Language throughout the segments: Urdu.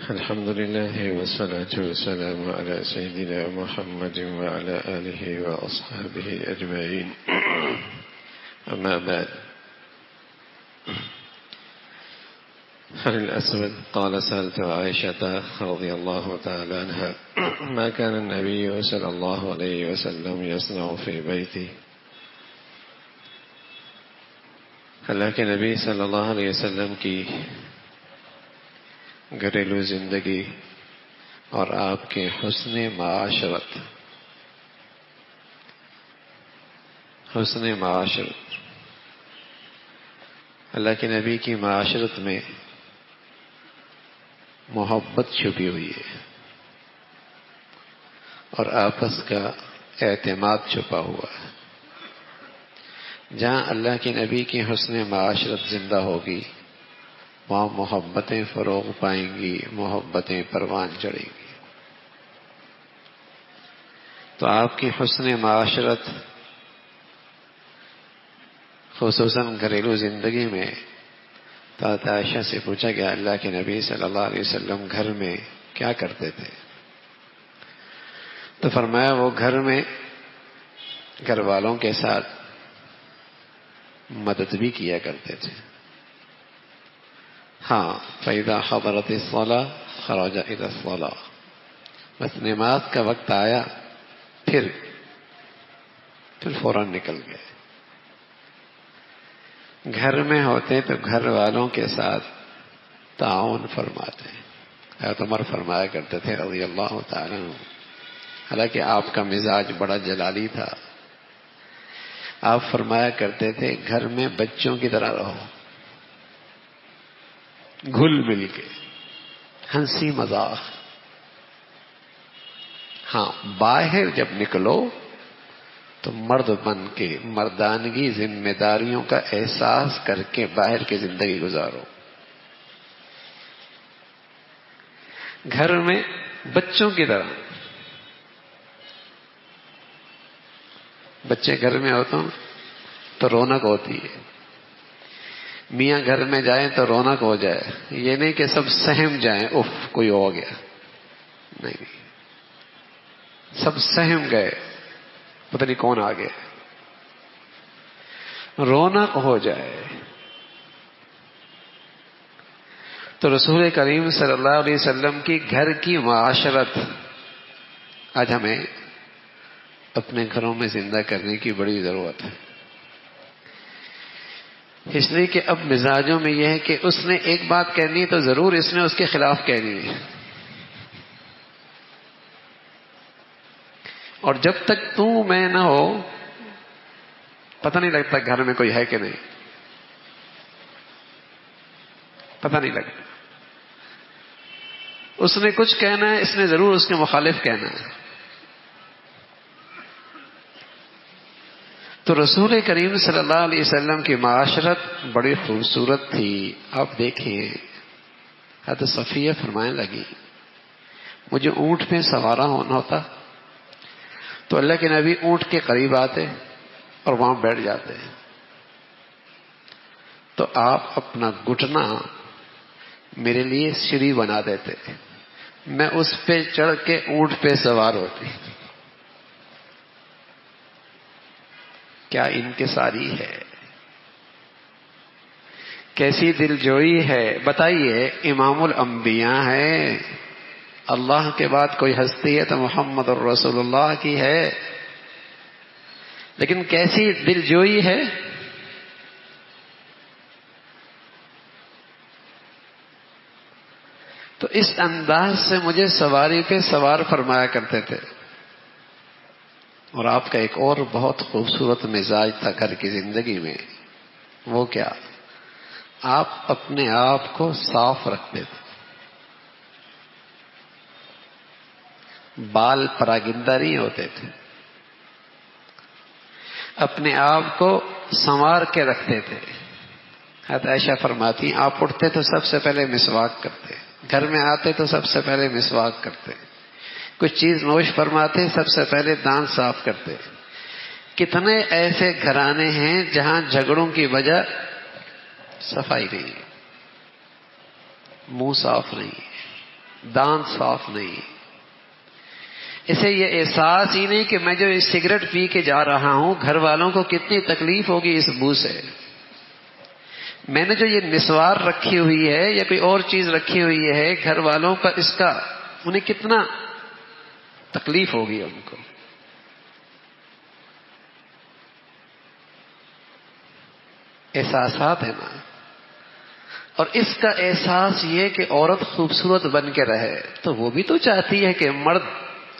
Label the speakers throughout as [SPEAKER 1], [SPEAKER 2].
[SPEAKER 1] الحمد لله والصلاة والسلام على سيدنا محمد وعلى آله وأصحابه أجمعين. أما بعد، عن الأسود قال: سألت عائشة رضي الله تعالى عنها ما كان النبي صلى الله عليه وسلم يصنع في بيته. اللہ کے نبی صلی اللہ علیہ وسلم کی گھریلو زندگی اور آپ کے حسن معاشرت اللہ کے نبی کی معاشرت میں محبت چھپی ہوئی ہے اور آپس کا اعتماد چھپا ہوا ہے. جہاں اللہ کے نبی کی حسن معاشرت زندہ ہوگی وہاں محبتیں فروغ پائیں گی، محبتیں پروان چڑھیں گی. تو آپ کی حسن معاشرت خصوصاً گھریلو زندگی میں حضرت عائشہ سے پوچھا گیا اللہ کے نبی صلی اللہ علیہ وسلم گھر میں کیا کرتے تھے؟ تو فرمایا وہ گھر میں گھر والوں کے ساتھ مدد بھی کیا کرتے تھے. ہاں، فَإِذَا حَضَرَتِ الصَّلَاةُ خَرَجَ إِلَى الصَّلَاةِ، بس نماز کا وقت آیا پھر فوراً نکل گئے. گھر میں ہوتے تو گھر والوں کے ساتھ تعاون فرماتے. حضرت عمر فرمایا کرتے تھے رضی اللہ تعالیٰ عنہ، حالانکہ آپ کا مزاج بڑا جلالی تھا، آپ فرمایا کرتے تھے گھر میں بچوں کی طرح رہو، گھل مل کے، ہنسی مذاق. ہاں، باہر جب نکلو تو مرد بن کے مردانگی ذمہ داریوں کا احساس کر کے باہر کی زندگی گزارو. گھر میں بچوں کی طرح، بچے گھر میں ہوتے ہیں تو رونق ہوتی ہے. میاں گھر میں جائیں تو رونق ہو جائے، یہ نہیں کہ سب سہم جائیں اف کوئی ہو گیا، نہیں، سب سہم گئے پتہ نہیں کون آ گیا، رونق ہو جائے. تو رسول کریم صلی اللہ علیہ وسلم کی گھر کی معاشرت آج ہمیں اپنے گھروں میں زندہ کرنے کی بڑی ضرورت ہے. اس لیے کہ اب مزاجوں میں یہ ہے کہ اس نے ایک بات کہنی ہے تو ضرور اس نے اس کے خلاف کہنی ہے، اور جب تک تو میں نہ ہو پتہ نہیں لگتا گھر میں کوئی ہے کہ نہیں، پتہ نہیں لگتا. اس نے کچھ کہنا ہے، اس نے ضرور اس کے مخالف کہنا ہے. تو رسول کریم صلی اللہ علیہ وسلم کی معاشرت بڑی خوبصورت تھی. آپ دیکھیں حضرت صفیہ فرمانے لگی مجھے اونٹ پہ سوارا ہونا ہوتا تو اللہ کے نبی اونٹ کے قریب آتے اور وہاں بیٹھ جاتے، تو آپ اپنا گھٹنا میرے لیے سیڑھی بنا دیتے، میں اس پہ چڑھ کے اونٹ پہ سوار ہوتی. کیا انکساری ہے، کیسی دل جوئی ہے. بتائیے، امام الانبیاء ہے، اللہ کے بعد کوئی ہستی ہے تو محمد الرسول اللہ کی ہے، لیکن کیسی دل جوئی ہے. تو اس انداز سے مجھے سواری پہ سوار فرمایا کرتے تھے. اور آپ کا ایک اور بہت خوبصورت مزاج تھا گھر کی زندگی میں، وہ کیا؟ آپ اپنے آپ کو صاف رکھتے تھے، بال پراگندہ نہیں ہوتے تھے، اپنے آپ کو سنوار کے رکھتے تھے. حضرت عائشہ فرماتی آپ اٹھتے تو سب سے پہلے مسواک کرتے، گھر میں آتے تو سب سے پہلے مسواک کرتے، کچھ چیز نوش فرماتے سب سے پہلے دانت صاف کرتے. کتنے ایسے گھرانے ہیں جہاں جھگڑوں کی وجہ صفائی نہیں ہے، منہ صاف نہیں ہے. دانت صاف نہیں. اسے یہ احساس ہی نہیں کہ میں جو سگریٹ پی کے جا رہا ہوں گھر والوں کو کتنی تکلیف ہوگی اس بو سے. میں نے جو یہ نسوار رکھی ہوئی ہے یا کوئی اور چیز رکھی ہوئی ہے گھر والوں کا اس کا انہیں کتنا تکلیف ہوگی ان کو. احساسات ہے نا. اور اس کا احساس یہ کہ عورت خوبصورت بن کے رہے تو وہ بھی تو چاہتی ہے کہ مرد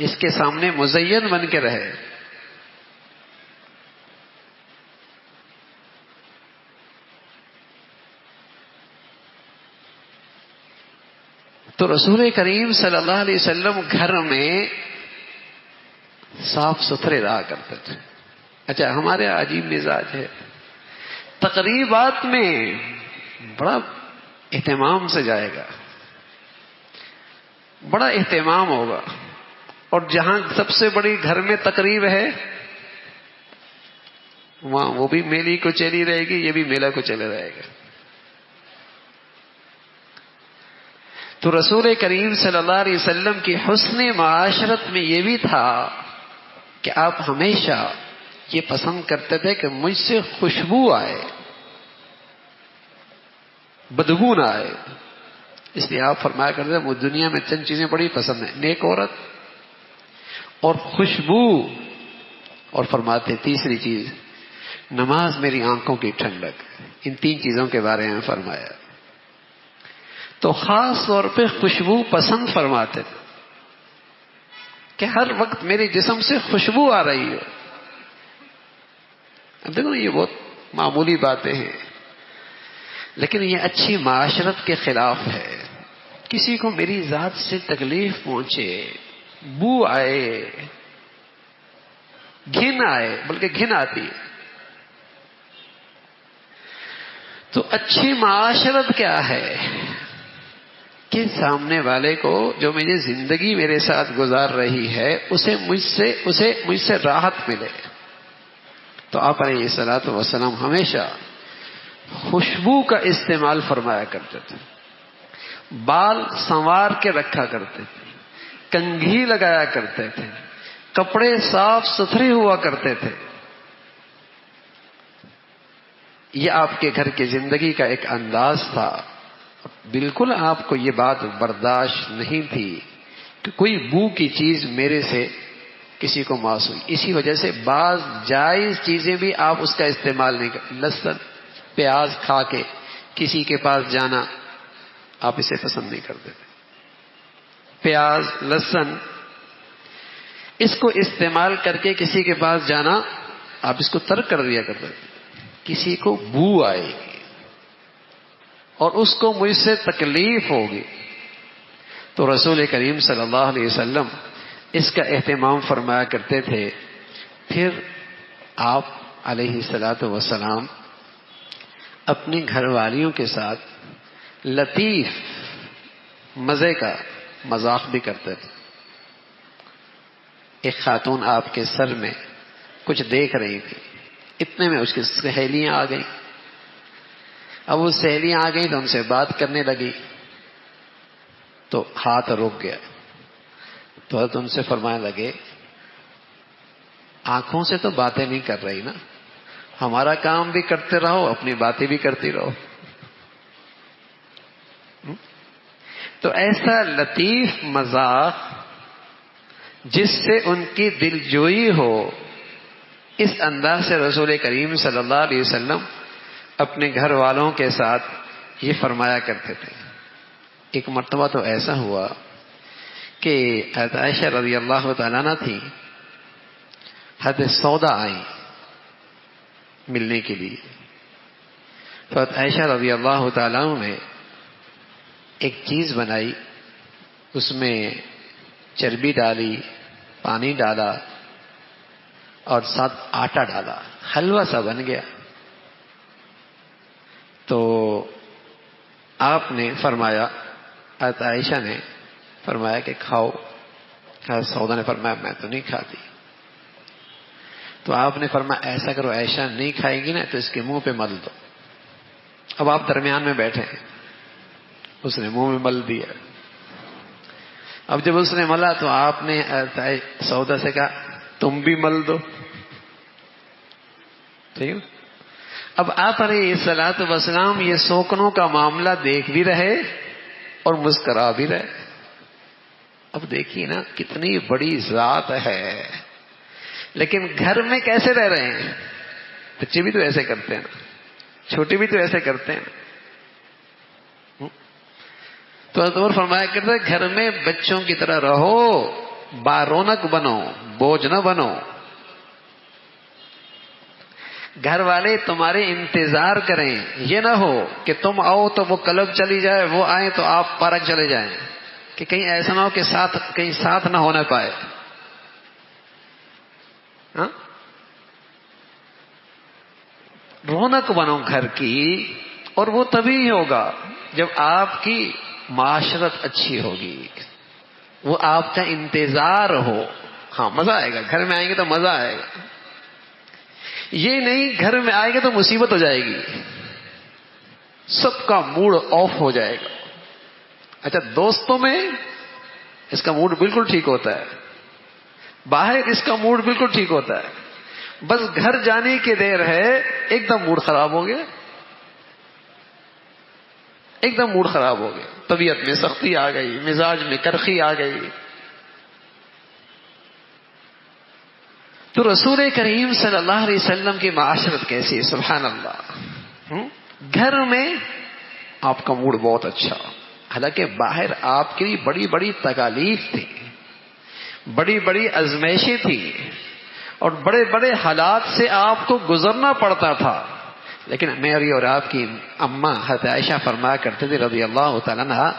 [SPEAKER 1] اس کے سامنے مزین بن کے رہے. تو رسول کریم صلی اللہ علیہ وسلم گھر میں صاف ستھرے رہا کرتے تھے. اچھا ہمارے عجیب مزاج ہے, تقریبات میں بڑا اہتمام سے جائے گا, بڑا اہتمام ہوگا, اور جہاں سب سے بڑی گھر میں تقریب ہے وہاں وہ بھی میلی کو چلی رہے گی, یہ بھی میلہ کو چلے رہے گا. تو رسول کریم صلی اللہ علیہ وسلم کی حسن معاشرت میں یہ بھی تھا کہ آپ ہمیشہ یہ پسند کرتے تھے کہ مجھ سے خوشبو آئے, بدبو نہ آئے. اس لیے آپ فرمایا کرتے تھے مجھے دنیا میں چند چیزیں بڑی پسند ہیں, نیک عورت اور خوشبو, اور فرماتے تیسری چیز نماز میری آنکھوں کی ٹھنڈک. ان تین چیزوں کے بارے میں فرمایا. تو خاص طور پہ خوشبو پسند فرماتے تھے کہ ہر وقت میرے جسم سے خوشبو آ رہی ہو. اب دیکھو یہ بہت معمولی باتیں ہیں, لیکن یہ اچھی معاشرت کے خلاف ہے. کسی کو میری ذات سے تکلیف پہنچے, بو آئے, گھن آئے, بلکہ گھن آتی ہے. تو اچھی معاشرت کیا ہے کہ سامنے والے کو جو میری زندگی میرے ساتھ گزار رہی ہے اسے مجھ سے راحت ملے. تو آپ علیہ الصلوۃ والسلام ہمیشہ خوشبو کا استعمال فرمایا کرتے تھے, بال سنوار کے رکھا کرتے تھے, کنگھی لگایا کرتے تھے, کپڑے صاف ستھرے ہوا کرتے تھے. یہ آپ کے گھر کی زندگی کا ایک انداز تھا. بالکل آپ کو یہ بات برداشت نہیں تھی کہ کوئی بو کی چیز میرے سے کسی کو ماس ہوئی. اسی وجہ سے بعض جائز چیزیں بھی آپ اس کا استعمال نہیں کرتے. لہسن پیاز کھا کے کسی کے پاس جانا آپ اسے پسند نہیں کرتے تھے. پیاز لہسن اس کو استعمال کر کے کسی کے پاس جانا آپ اس کو ترک کر دیا کرتے تھے. کسی کو بو آئے گی اور اس کو مجھ سے تکلیف ہوگی, تو رسول کریم صلی اللہ علیہ وسلم اس کا اہتمام فرمایا کرتے تھے. پھر آپ علیہ الصلوۃ والسلام اپنی گھر والیوں کے ساتھ لطیف مزے کا مذاق بھی کرتے تھے. ایک خاتون آپ کے سر میں کچھ دیکھ رہی تھی, اتنے میں اس کی سہیلیاں آ گئیں. اب وہ سہیلیاں آ گئیں تو ان سے بات کرنے لگی تو ہاتھ رک گیا. تو حضرت ان سے فرمانے لگے آنکھوں سے تو باتیں نہیں کر رہی نا, ہمارا کام بھی کرتے رہو اپنی باتیں بھی کرتی رہو. تو ایسا لطیف مذاق جس سے ان کی دل جوئی ہو, اس انداز سے رسول کریم صلی اللہ علیہ وسلم اپنے گھر والوں کے ساتھ یہ فرمایا کرتے تھے. ایک مرتبہ تو ایسا ہوا کہ حضرت عائشہ رضی اللہ تعالیٰ عنہ تھی, حضرت سودا آئی ملنے کے لیے. تو حضرت عائشہ رضی اللہ تعالیٰ عنہ نے ایک چیز بنائی, اس میں چربی ڈالی, پانی ڈالا اور ساتھ آٹا ڈالا, حلوہ سا بن گیا. تو آپ نے فرمایا, حضرت عائشہ نے فرمایا کہ کھاؤ. حضرت سودا نے فرمایا میں تو نہیں کھاتی. تو آپ نے فرمایا ایسا کرو, عائشہ نہیں کھائے گی نا تو اس کے منہ پہ مل دو. اب آپ درمیان میں بیٹھے ہیں, اس نے منہ میں مل دیا. اب جب اس نے ملا تو آپ نے سودا سے کہا تم بھی مل دو. ٹھیک. اب آپ علیہ الصلوۃ والسلام یہ سوکنوں کا معاملہ دیکھ بھی رہے اور مسکرا بھی رہے. اب دیکھیے نا کتنی بڑی ذات ہے. لیکن گھر میں کیسے رہ رہے ہیں؟ بچے بھی تو ایسے کرتے ہیں نا, چھوٹے بھی تو ایسے کرتے ہیں. تو حضور فرمایا کرتے گھر میں بچوں کی طرح رہو, بارونق بنو, بوجھ نہ بنو. گھر والے تمہارے انتظار کریں, یہ نہ ہو کہ تم آؤ تو وہ کلب چلی جائے, وہ آئے تو آپ پارک چلے جائیں, کہ کہیں ایسا نہ ہو کہ کہیں ساتھ نہ ہونے پائے. ہاں, رونق بنو گھر کی, اور وہ تبھی ہوگا جب آپ کی معاشرت اچھی ہوگی, وہ آپ کا انتظار ہو. ہاں مزہ آئے گا, گھر میں آئیں گے تو مزہ آئے گا. یہ نہیں گھر میں آئے گا تو مصیبت ہو جائے گی, سب کا موڈ آف ہو جائے گا. اچھا دوستوں میں اس کا موڈ بالکل ٹھیک ہوتا ہے, باہر اس کا موڈ بالکل ٹھیک ہوتا ہے, بس گھر جانے کی دیر ہے ایک دم موڈ خراب ہو گیا, ایک دم موڈ خراب ہو گیا, طبیعت میں سختی آ گئی, مزاج میں کرخی آ گئی. تو رسول کریم صلی اللہ علیہ وسلم کی معاشرت کیسی, سبحان اللہ. گھر میں آپ کا موڈ بہت اچھا, حالانکہ باہر آپ کے لیے بڑی بڑی تکالیف تھی, بڑی بڑی آزمائشیں تھی, اور بڑے بڑے حالات سے آپ کو گزرنا پڑتا تھا. لیکن میری اور آپ کی اماں حضرت عائشہ فرمایا کرتے تھے رضی اللہ تعالیٰ عنہا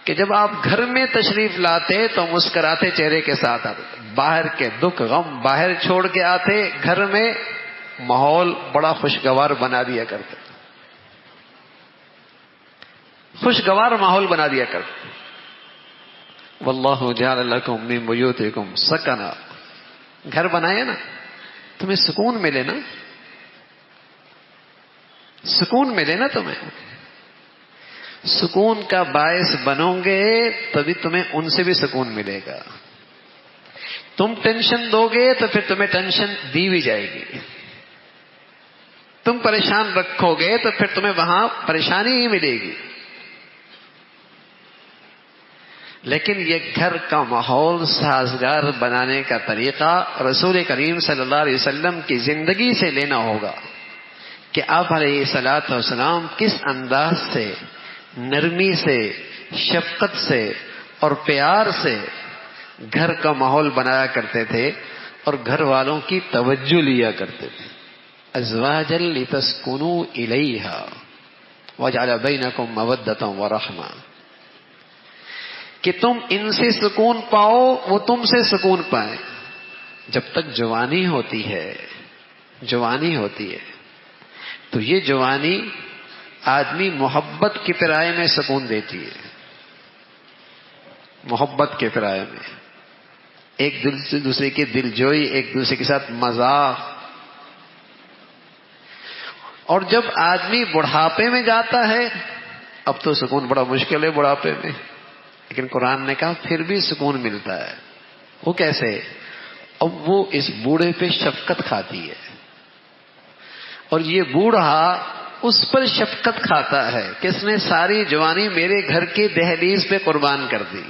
[SPEAKER 1] کہ جب آپ گھر میں تشریف لاتے تو مسکراتے چہرے کے ساتھ آتے, باہر کے دکھ غم باہر چھوڑ کے آتے, گھر میں ماحول بڑا خوشگوار بنا دیا کرتے, خوشگوار ماحول بنا دیا کرتے. واللہ جعل لکم من بیوتکم سکنا, گھر بنایا نا تمہیں سکون ملے نا, سکون ملے نا تمہیں. سکون کا باعث بنو گے تبھی تمہیں ان سے بھی سکون ملے گا. تم ٹینشن دو گے تو پھر تمہیں ٹینشن دی بھی جائے گی. تم پریشان رکھو گے تو پھر تمہیں وہاں پریشانی ہی ملے گی. لیکن یہ گھر کا ماحول سازگار بنانے کا طریقہ رسول کریم صلی اللہ علیہ وسلم کی زندگی سے لینا ہوگا کہ آپ علیہ الصلوۃ والسلام کس انداز سے, نرمی سے, شفقت سے اور پیار سے گھر کا ماحول بنایا کرتے تھے اور گھر والوں کی توجہ لیا کرتے تھے. ازواجا لتسکنوا الیہا وجعل بینکم مودۃ ورحمہ, کہ تم ان سے سکون پاؤ, وہ تم سے سکون پائیں. جب تک جوانی ہوتی ہے, جوانی ہوتی ہے تو یہ جوانی آدمی محبت کے پرائے میں سکون دیتی ہے. محبت کے پرائے میں ایک دوسرے کی دل جوئی, ایک دوسرے کے ساتھ مذاق. اور جب آدمی بڑھاپے میں جاتا ہے, اب تو سکون بڑا مشکل ہے بڑھاپے میں, لیکن قرآن نے کہا پھر بھی سکون ملتا ہے. وہ کیسے؟ اب وہ اس بوڑھے پہ شفقت کھاتی ہے, اور یہ بوڑھا اس پر شفقت کھاتا ہے کہ اس نے ساری جوانی میرے گھر کی دہلیز پہ قربان کر دی.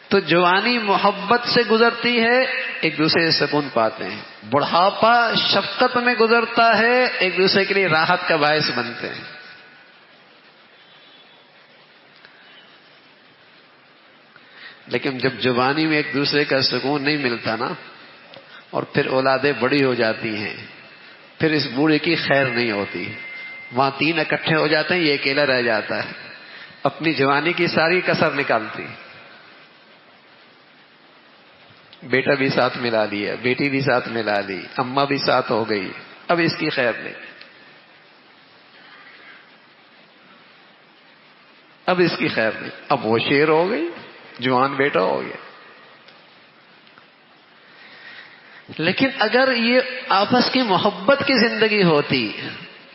[SPEAKER 1] تو جوانی محبت سے گزرتی ہے, ایک دوسرے سے سکون پاتے ہیں. بڑھاپا شفقت میں گزرتا ہے, ایک دوسرے کے لیے راحت کا باعث بنتے ہیں. لیکن جب جوانی میں ایک دوسرے کا سکون نہیں ملتا نا, اور پھر اولادیں بڑی ہو جاتی ہیں, پھر اس بوڑھے کی خیر نہیں ہوتی. وہاں تین اکٹھے ہو جاتے ہیں, یہ اکیلا رہ جاتا ہے, اپنی جوانی کی ساری کسر نکالتی. بیٹا بھی ساتھ ملا لیا, بیٹی بھی ساتھ ملا لی, اماں بھی ساتھ ہو گئی, اب اس کی خیر نہیں, اب اس کی خیر نہیں. اب وہ شیر ہو گئی, جوان بیٹا ہو گیا. لیکن اگر یہ آپس کی محبت کی زندگی ہوتی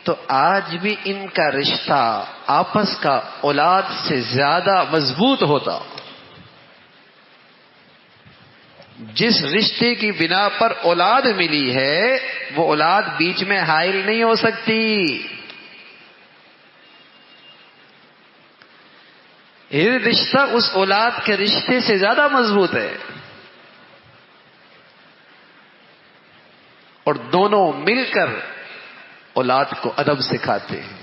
[SPEAKER 1] تو آج بھی ان کا رشتہ آپس کا اولاد سے زیادہ مضبوط ہوتا. جس رشتے کی بنا پر اولاد ملی ہے وہ اولاد بیچ میں حائل نہیں ہو سکتی. یہ رشتہ اس اولاد کے رشتے سے زیادہ مضبوط ہے، اور دونوں مل کر اولاد کو ادب سکھاتے ہیں.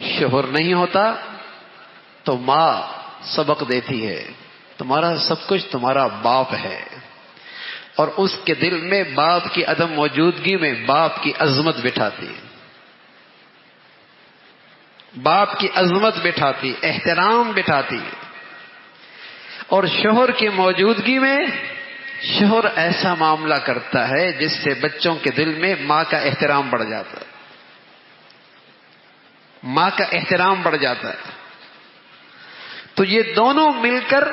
[SPEAKER 1] شوہر نہیں ہوتا تو ماں سبق دیتی ہے، تمہارا سب کچھ تمہارا باپ ہے، اور اس کے دل میں باپ کی عدم موجودگی میں باپ کی عظمت بٹھاتی ہے، باپ کی عظمت بٹھاتی، احترام بٹھاتی. اور شوہر کی موجودگی میں شوہر ایسا معاملہ کرتا ہے جس سے بچوں کے دل میں ماں کا احترام بڑھ جاتا ہے، ماں کا احترام بڑھ جاتا ہے. تو یہ دونوں مل کر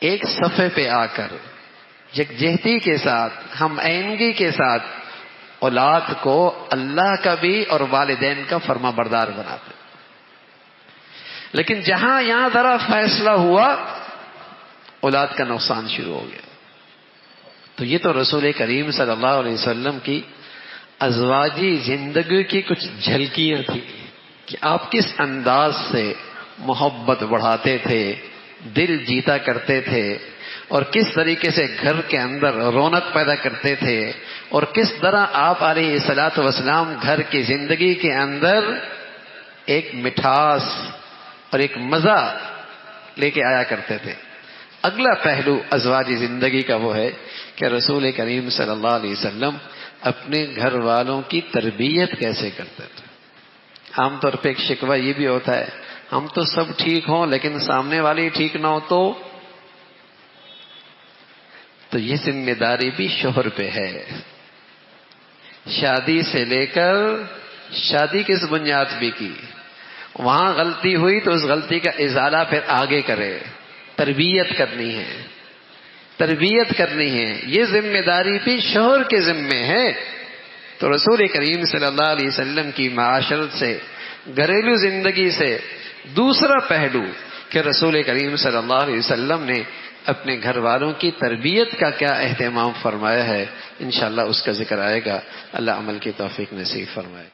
[SPEAKER 1] ایک صفحے پہ آ کر یکجہتی کے ساتھ، ہم آہنگی کے ساتھ اولاد کو اللہ کا بھی اور والدین کا فرما بردار بناتے. لیکن جہاں یہاں ذرا فیصلہ ہوا اولاد کا نقصان شروع ہو گیا. تو یہ تو رسول کریم صلی اللہ علیہ وسلم کی ازواجی زندگی کی کچھ جھلکیاں تھیں کہ آپ کس انداز سے محبت بڑھاتے تھے، دل جیتا کرتے تھے، اور کس طریقے سے گھر کے اندر رونق پیدا کرتے تھے، اور کس طرح آپ علیہ الصلوۃ والسلام گھر کی زندگی کے اندر ایک مٹھاس اور ایک مزہ لے کے آیا کرتے تھے. اگلا پہلو ازواجی زندگی کا وہ ہے کہ رسول کریم صلی اللہ علیہ وسلم اپنے گھر والوں کی تربیت کیسے کرتے تھے. عام طور پہ ایک شکوہ یہ بھی ہوتا ہے، ہم تو سب ٹھیک ہوں لیکن سامنے والی ٹھیک نہ ہو تو یہ ذمہ داری بھی شوہر پہ ہے. شادی سے لے کر شادی کس بنیاد بھی کی، وہاں غلطی ہوئی تو اس غلطی کا ازالہ پھر آگے کرے. تربیت کرنی ہے، تربیت کرنی ہے، یہ ذمہ داری بھی شوہر کے ذمے ہے. تو رسول کریم صلی اللہ علیہ وسلم کی معاشرت سے، گھریلو زندگی سے دوسرا پہلو کہ رسول کریم صلی اللہ علیہ وسلم نے اپنے گھر والوں کی تربیت کا کیا اہتمام فرمایا ہے، انشاءاللہ اس کا ذکر آئے گا. اللہ عمل کی توفیق نصیب فرمائے.